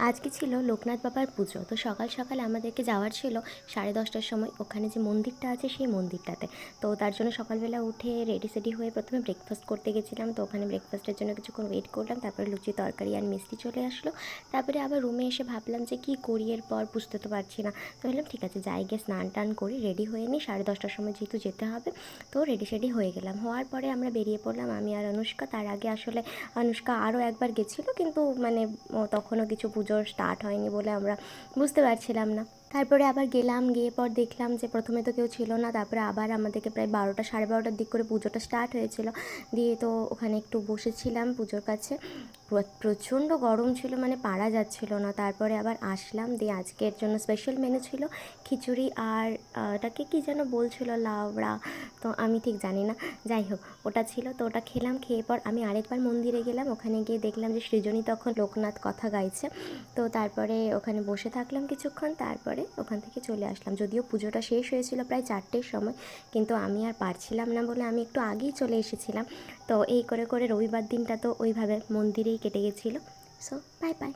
আজকে ছিল লোকনাথ বাবার পুজো। তো সকাল সকাল আমাদেরকে যাওয়ার ছিল 10:30টার সময় ওখানে যে মন্দিরটা আছে সেই মন্দিরটাতে। তো তার জন্য সকালবেলা উঠে রেডি সেডি হয়ে প্রথমে ব্রেকফাস্ট করতে গেছিলাম। তো ওখানে ব্রেকফাস্টের জন্য কিছুক্ষণ ওয়েট করলাম, তারপরে লুচি তরকারি আর মিষ্টি চলে আসলো। তারপরে আবার রুমে এসে ভাবলাম যে কী করি এরপর, বুঝতে তো পারছি না। তো ভাবলাম ঠিক আছে যাই গিয়ে স্নান টান করি, রেডি হয়ে নিই, 10:30টার সময় যেহেতু যেতে হবে। তো রেডি সেডি হয়ে গেলাম, হওয়ার পরে আমরা বেরিয়ে পড়লাম আমি আর অনুষ্কা। তার আগে আসলে অনুষ্কা আরও একবার গেছিলো, কিন্তু মানে তখনও কিছু পুজোর স্টার্ট হয়নি বলে আমরা বুঝতে পারছিলাম না। তারপরে আবার গেলাম, গিয়ে পর দেখলাম যে প্রথমে তো কেউ ছিল না, তারপরে আবার আমাদেরকে প্রায় 12টা 12:30টার দিক করে পুজোটা স্টার্ট হয়েছিল। দিয়ে তো ওখানে একটু বসেছিলাম পুজোর কাছে। প্রচণ্ড গরম ছিল, মানে পারা যাচ্ছিল না। তারপরে আবার আসলাম, দিয়ে আজকের জন্য স্পেশাল মেনু ছিল খিচুড়ি আর ওটাকে কী যেন বলছিল, লাউড়া, তো আমি ঠিক জানি না, যাই হোক ওটা ছিল। তো ওটা খেলাম, খেয়ে পর আমি আরেকবার মন্দিরে গেলাম। ওখানে গিয়ে দেখলাম যে সৃজনী তখন লোকনাথ কথা গাইছে। তো তারপরে ওখানে বসে থাকলাম কিছুক্ষণ, তারপরে ওখান থেকে চলে আসলাম। যদিও পুজোটা শেষ হয়েছিল প্রায় 4টের সময়, কিন্তু আমি আর পারছিলাম না বলে আমি একটু আগেই চলে এসেছিলাম। তো এই করে করে রবিবার দিনটা তো ওইভাবে মন্দিরেই কেটে গেছিলো। So bye bye.